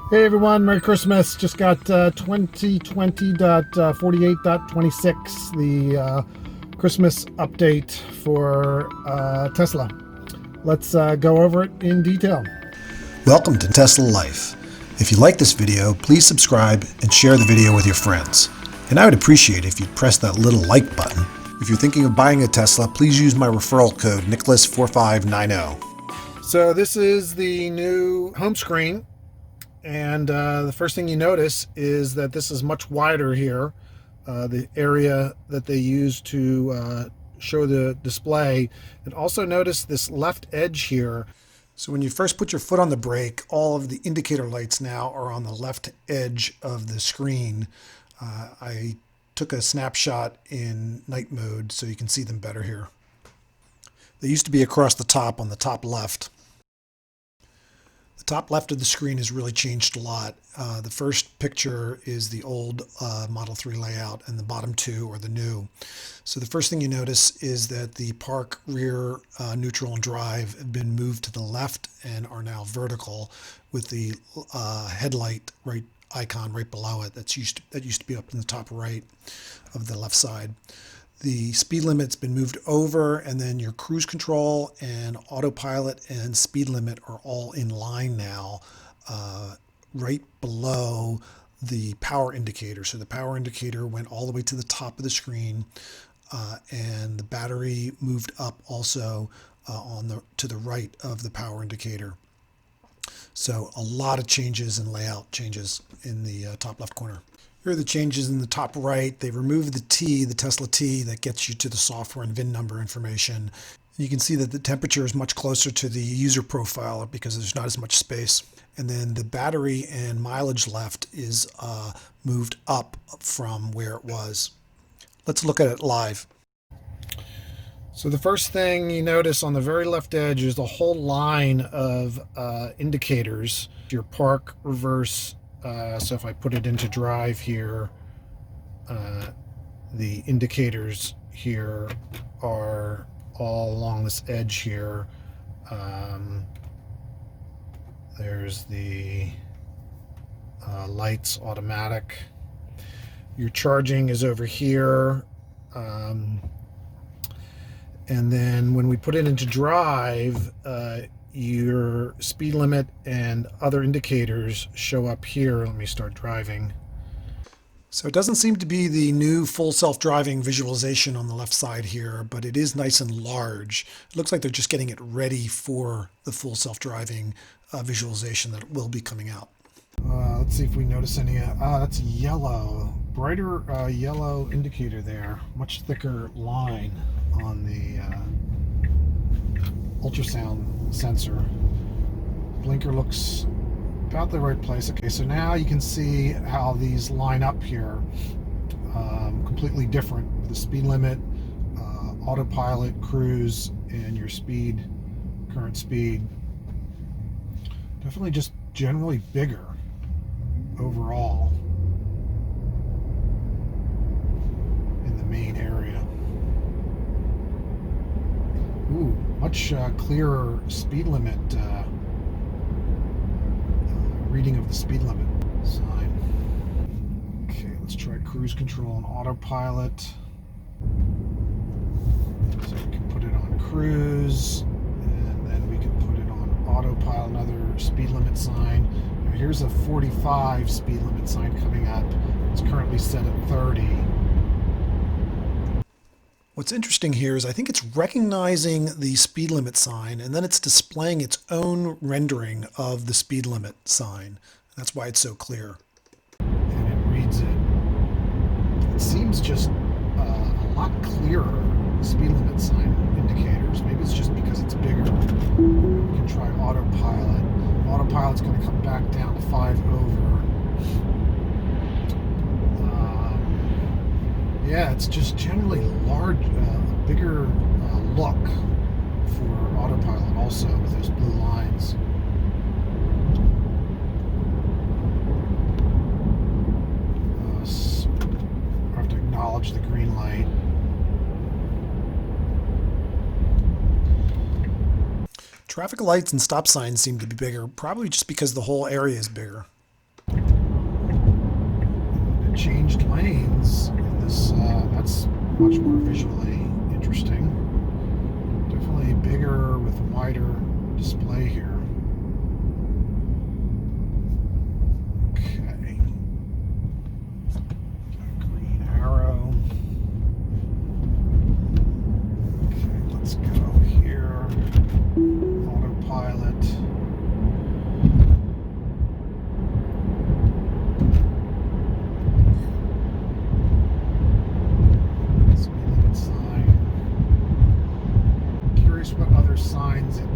Hey everyone, Merry Christmas. Just got 2020.48.26, the Christmas update for Tesla. Let's go over it in detail. Welcome to Tesla Life. If you like this video, please subscribe and share the video with your friends. And I would appreciate it if you'd press that little like button. If you're thinking of buying a Tesla, please use my referral code Nicholas4590. So this is the new home screen. And the first thing you notice is that this is much wider here. The area that they use to show the display. And also notice this left edge here. So when you first put your foot on the brake, all of the indicator lights now are on the left edge of the screen. I took a snapshot in night mode so you can see them better here. They used to be across the top on the top left. The top left of the screen has really changed a lot. The first picture is the old Model 3 layout, and the bottom two are the new. So the first thing you notice is that the park, rear, neutral, and drive have been moved to the left and are now vertical, with the headlight icon right below it. That used to be up in the top right of the left side. The speed limit's been moved over, and then your cruise control and autopilot and speed limit are all in line now, right below the power indicator. So the power indicator went all the way to the top of the screen, and the battery moved up also to the right of the power indicator. So a lot of changes and layout changes in the top left corner. Here are the changes in the top right. They removed the T, the Tesla T, that gets you to the software and VIN number information. You can see that the temperature is much closer to the user profile because there's not as much space. And then the battery and mileage left is moved up from where it was. Let's look at it live. So the first thing you notice on the very left edge is a whole line of indicators. Your park, reverse. So if I put it into drive here, the indicators here are all along this edge here. There's the lights automatic. Your charging is over here. And then when we put it into drive, your speed limit and other indicators show up here. Let me start driving. So it doesn't seem to be the new full self-driving visualization on the left side here, but it is nice and large. It looks like they're just getting it ready for the full self-driving visualization that will be coming out. Let's see if we notice any. That's yellow, brighter yellow indicator there. Much thicker line on the ultrasound sensor. Blinker looks about the right place. Okay, so now you can see how these line up here. Completely different. The speed limit, autopilot, cruise, and your speed, current speed. Definitely just generally bigger overall in the main area. Ooh, much clearer speed limit, reading of the speed limit sign. Okay, let's try cruise control and autopilot. So we can put it on cruise, and then we can put it on autopilot, another speed limit sign. Now here's a 45 speed limit sign coming up. It's currently set at 30. What's interesting here is I think it's recognizing the speed limit sign, and then it's displaying its own rendering of the speed limit sign. That's why it's so clear. And it reads it. It seems just a lot clearer, speed limit sign indicators. Maybe it's just because it's bigger. We can try autopilot. Autopilot's going to come back down to 5 over. Yeah, it's just generally large, bigger look for autopilot also with those blue lines. So I have to acknowledge the green light. Traffic lights and stop signs seem to be bigger, probably just because the whole area is bigger. changed lanes in this. That's much more visually interesting. Definitely bigger with wider display here. Okay. Green arrow. Okay, let's go here. Autopilot. What other signs it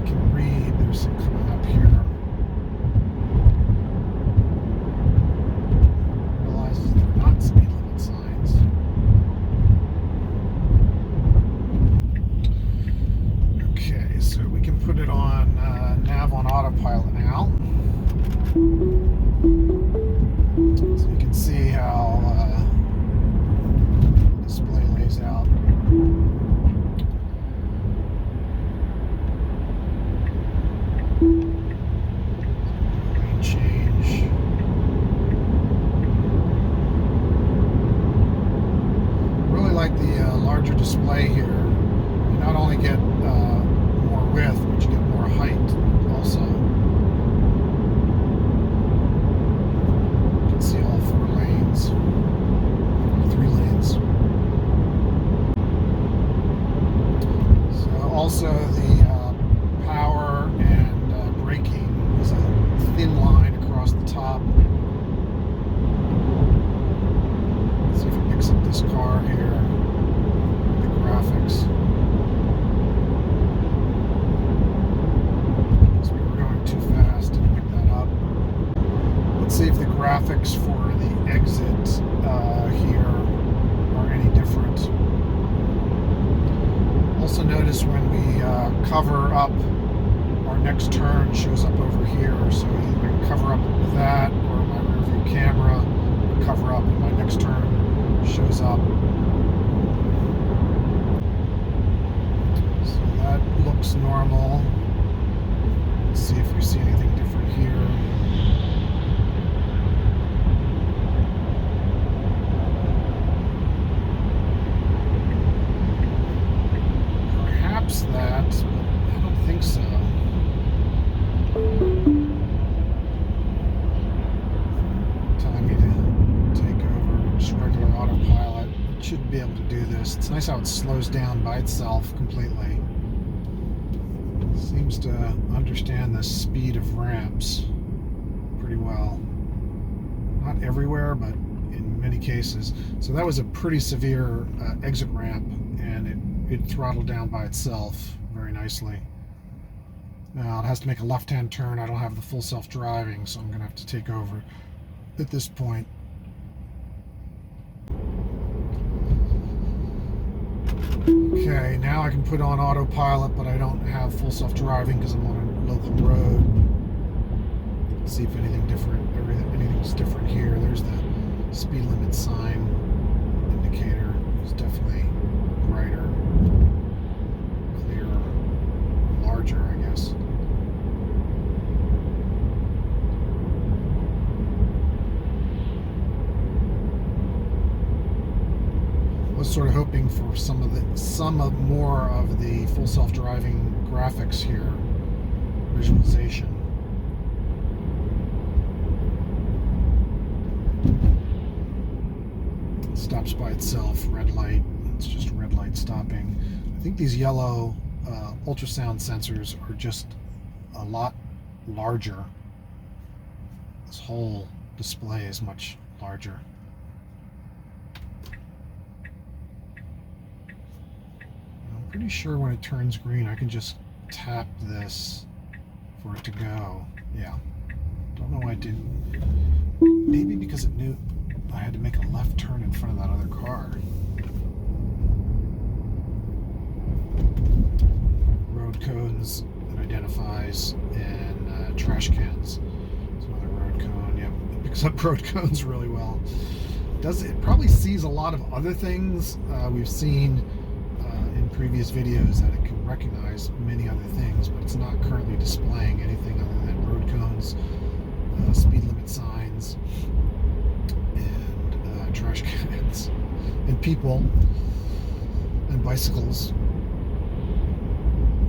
can read. There's some coming up here. Realizes they're not speed limit signs. Okay, so we can put it on nav on autopilot now. So you can see how the display lays out. Lane change. Really like the larger display here. You not only get more width, but you get more height also. You can see all 4 lanes, 3 lanes. So also the power and braking is a thin line across the top. Let's see if it picks up this car here. The graphics. So we were going too fast to pick that up. Let's see if the graphics for the exit here are any different. Also notice when we cover up, our next turn shows up over here, so either I can cover up with that, or my rear view camera will cover up and my next turn shows up. So that looks normal. Let's see if we see anything different here. Perhaps that, but I don't think so. Telling me to take over just regular autopilot. It should be able to do this. It's nice how it slows down by itself completely. Seems to understand the speed of ramps pretty well. Not everywhere, but in many cases. So that was a pretty severe exit ramp, and it throttled down by itself very nicely. Now it has to make a left-hand turn. I don't have the full self-driving, so I'm going to have to take over at this point. Okay, now I can put on autopilot, but I don't have full self-driving because I'm on a local road. Let's see if anything's different here. There's the speed limit sign indicator. It's definitely brighter, clearer, larger, I guess. Was sort of hoping for some more of the full self-driving graphics here, visualization. It stops by itself, red light. It's just red light stopping. I think these yellow ultrasound sensors are just a lot larger. This whole display is much larger. Pretty sure when it turns green I can just tap this for it to go. Yeah. Don't know why it didn't. Maybe because it knew I had to make a left turn in front of that other car. Road cones it identifies, and trash cans. It's another road cone. Yep. It picks up road cones really well. It probably sees a lot of other things we've seen in previous videos, that it can recognize many other things, but it's not currently displaying anything other than road cones, speed limit signs, and people and bicycles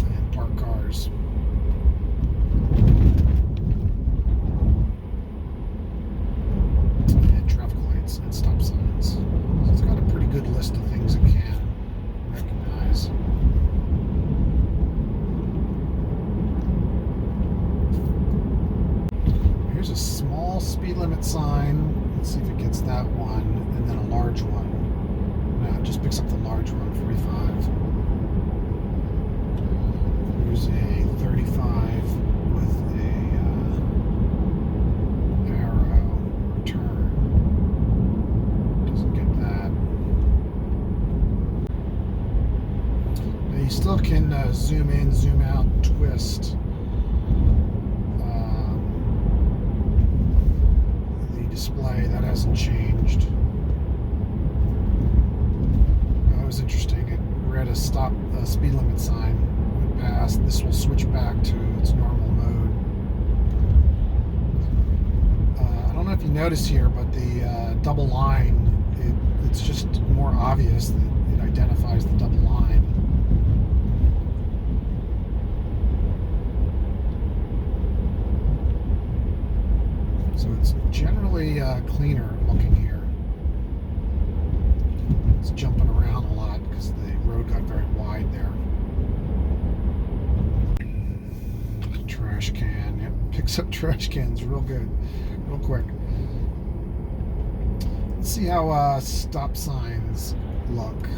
and parked cars. And traffic lights and stop signs. So it's got a pretty good list of things it can recognize. Here's a small speed limit sign. Let's see if it gets that one, and then a large one. No, it just picks up the large one, 45. Here's a 35 with a arrow or turn. Doesn't get that. Now you still can zoom in, zoom out, twist. Display that hasn't changed. That was interesting. It read a speed limit sign went past. This will switch back to its normal mode. I don't know if you noticed here, but the double line, it's just more obvious that it identifies the double line. So it's generally cleaner looking here. It's jumping around a lot because the road got very wide there. Trash can, yep, picks up trash cans real good, real quick. Let's see how stop signs look.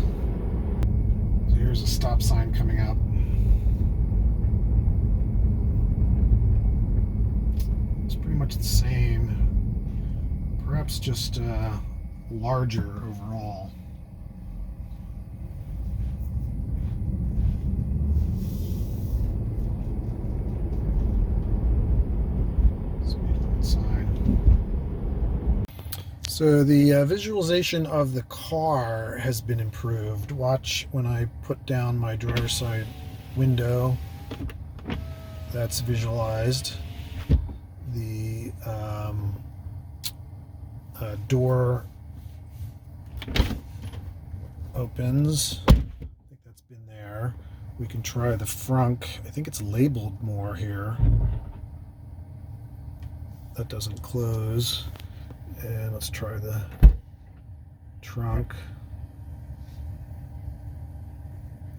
So here's a stop sign coming up. Pretty much the same, perhaps just larger overall. Speed limit sign. So the visualization of the car has been improved. Watch when I put down my driver's side window. That's visualized. The door opens. I think that's been there. We can try the frunk. I think it's labeled more here. That doesn't close. And let's try the trunk.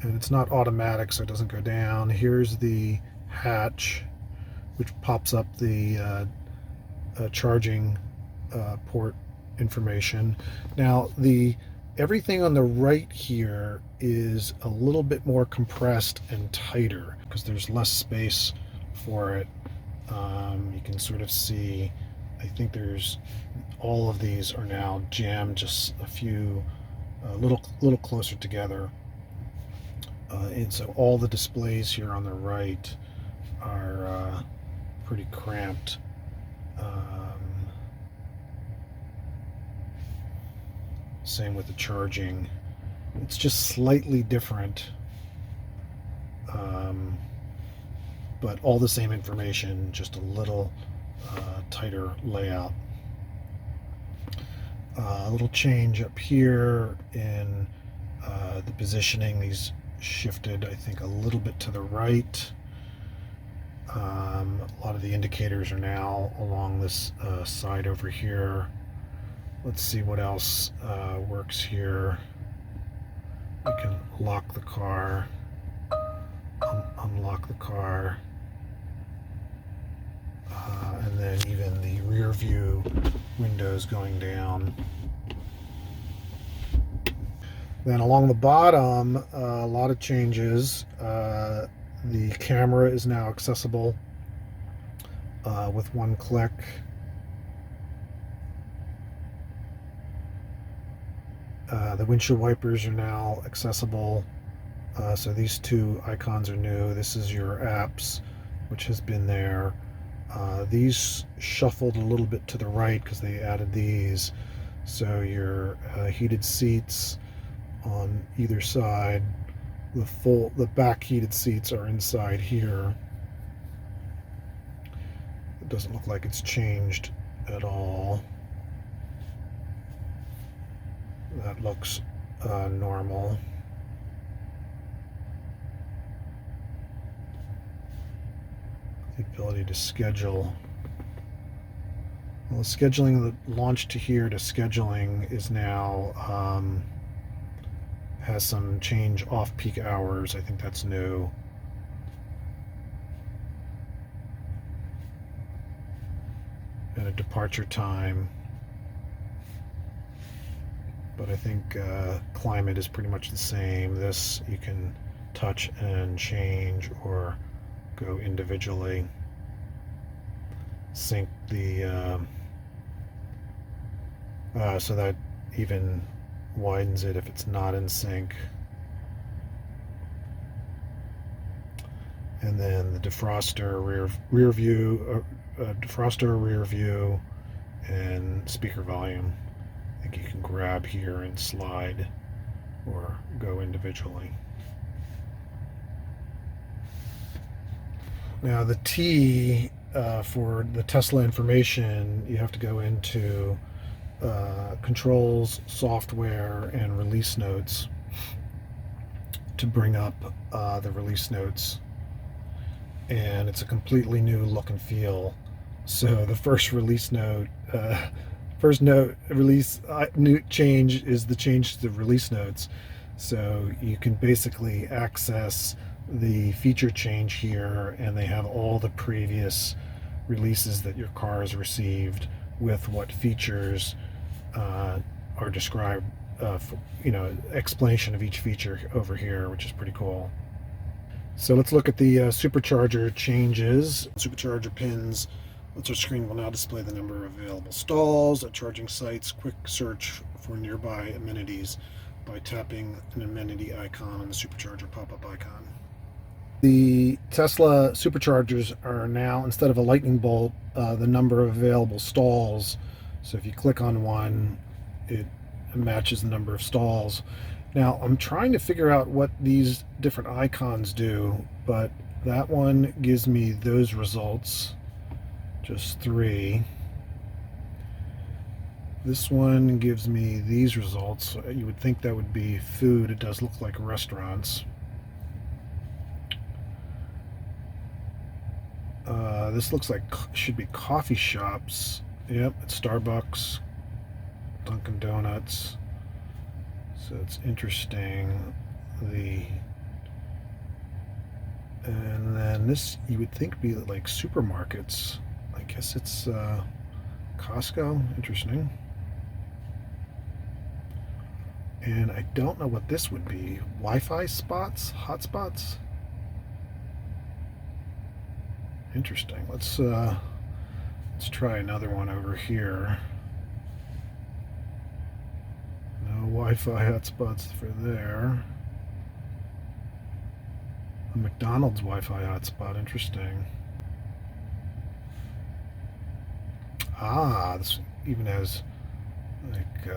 And it's not automatic, so it doesn't go down. Here's the hatch, which pops up the charging port information. Now everything on the right here is a little bit more compressed and tighter because there's less space for it. You can sort of see, I think all of these are now jammed just a little closer together. And so all the displays here on the right are pretty cramped. Same with the charging. It's just slightly different, but all the same information, just a little tighter layout. A little change up here in the positioning. These shifted, I think, a little bit to the right. A lot of the indicators are now along this side over here. Let's see what else works here. We can lock the car, unlock the car, and then even the rear view windows going down. Then along the bottom, a lot of changes. The camera is now accessible with one click. The windshield wipers are now accessible. So these two icons are new. This is your apps, which has been there. These shuffled a little bit to the right because they added these. So your heated seats on either side. The back heated seats are inside here. It doesn't look like it's changed at all. That looks normal. The ability to schedule. Well, scheduling the launch to here to scheduling is now has some change off peak hours. I think that's new. And a departure time. But I think climate is pretty much the same. This you can touch and change or go individually. Sync the so that even widens it if it's not in sync. And then the defroster, rear view, defroster, rear view, and speaker volume. I think you can grab here and slide or go individually. Now the T for the Tesla information, you have to go into controls, software, and release notes to bring up the release notes. And it's a completely new look and feel. So the first release note, new change is the change to the release notes. So you can basically access the feature change here, and they have all the previous releases that your car has received with what features are described, explanation of each feature over here, which is pretty cool. So let's look at the supercharger changes. Supercharger pins. The touchscreen will now display the number of available stalls at charging sites. Quick search for nearby amenities by tapping an amenity icon on the supercharger pop-up icon. The Tesla superchargers are now, instead of a lightning bolt, the number of available stalls. So if you click on one, it matches the number of stalls. Now I'm trying to figure out what these different icons do, but that one gives me those results, just 3. This one gives me these results. You would think that would be food. It does look like restaurants. This looks like should be coffee shops. Yep, it's Starbucks, Dunkin' Donuts. So it's interesting. And then this you would think be like supermarkets. I guess it's Costco. Interesting. And I don't know what this would be. Wi-Fi spots, hotspots. Interesting. Let's try another one over here. No Wi-Fi hotspots for there. A McDonald's Wi-Fi hotspot. Interesting. This even has like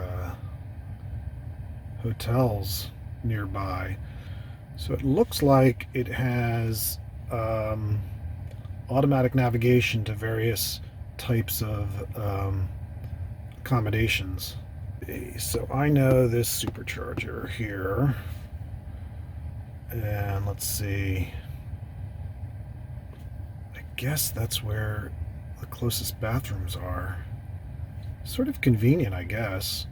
hotels nearby. So it looks like it has automatic navigation to various types of accommodations. So I know this supercharger here, and let's see, I guess that's where the closest bathrooms are. Sort of convenient, I guess.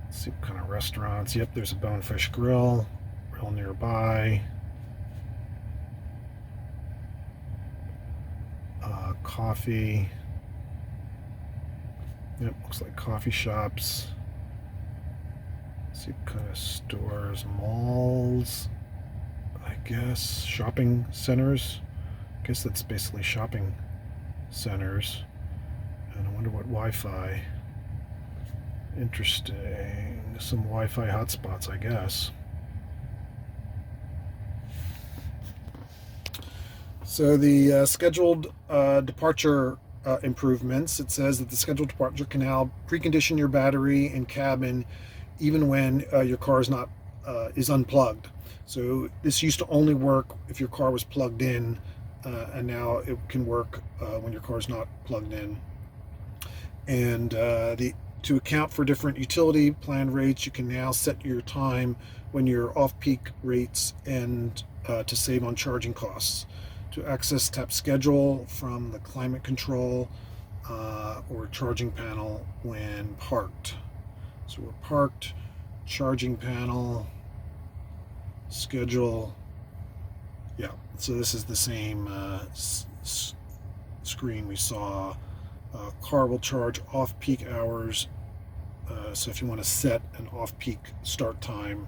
Let's see what kind of restaurants. Yep, there's a Bonefish Grill real nearby. Coffee. Yep, looks like coffee shops. Let's see what kind of stores, malls, I guess, shopping centers. I guess that's basically shopping centers. And I wonder what Wi-Fi. Interesting. Some Wi-Fi hotspots, I guess. So the scheduled departure improvements, it says that the scheduled departure can now precondition your battery and cabin even when your car is unplugged. So this used to only work if your car was plugged in, and now it can work when your car is not plugged in. And the To account for different utility plan rates, you can now set your time when your off-peak rates and to save on charging costs. To access, tap schedule from the climate control or charging panel when parked. So we're parked, charging panel, schedule. Yeah, so this is the same screen we saw. Car will charge off-peak hours. So if you want to set an off-peak start time,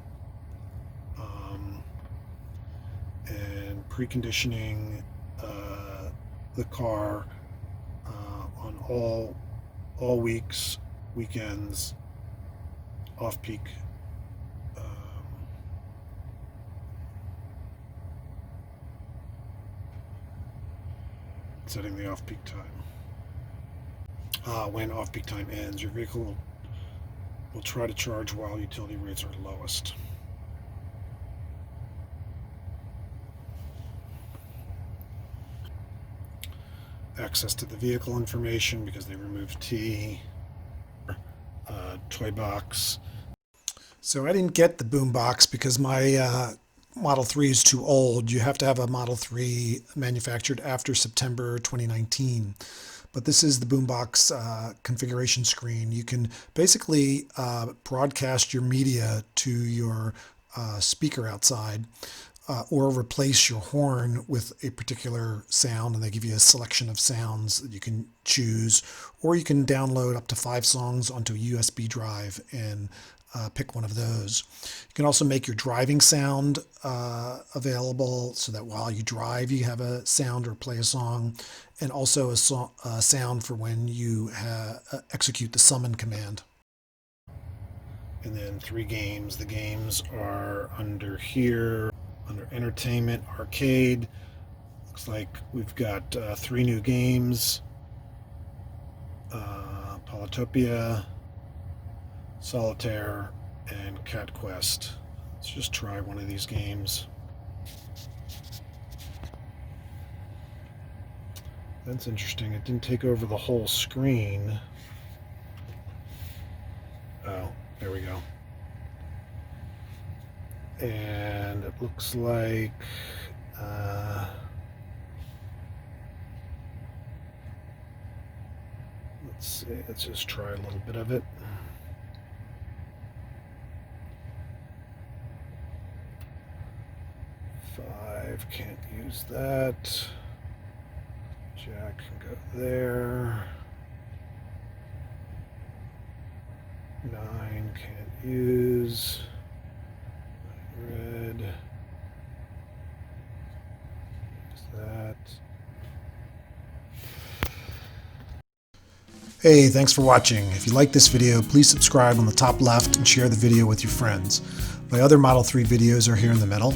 and preconditioning the car on all weeks, weekends, off-peak. Setting the off-peak time. When off-peak time ends, your vehicle will try to charge while utility rates are lowest. Access to the vehicle information because they removed T. Toy box. So I didn't get the boombox because my Model 3 is too old. You have to have a Model 3 manufactured after September 2019. But this is the boombox configuration screen. You can basically broadcast your media to your speaker outside, or replace your horn with a particular sound, and they give you a selection of sounds that you can choose, or you can download up to 5 songs onto a USB drive and pick one of those. You can also make your driving sound available so that while you drive you have a sound or play a song, and also a sound for when you execute the summon command. And then 3 games. The games are under here, under entertainment, arcade. Looks like we've got 3 new games. Polytopia, Solitaire, and Cat Quest. Let's just try one of these games. That's interesting. It didn't take over the whole screen. Oh, there we go. And it looks like let's see, let's just try a little bit of it. Can't use that. Jack can go there. 9 can't use. Red. Use that. Hey, thanks for watching. If you like this video, please subscribe on the top left and share the video with your friends. My other Model 3 videos are here in the middle.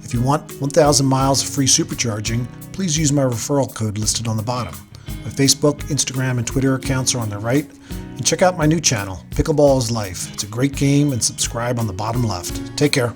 If you want 1,000 miles of free supercharging, please use my referral code listed on the bottom. My Facebook, Instagram, and Twitter accounts are on the right. And check out my new channel, Pickleball is Life. It's a great game, and subscribe on the bottom left. Take care.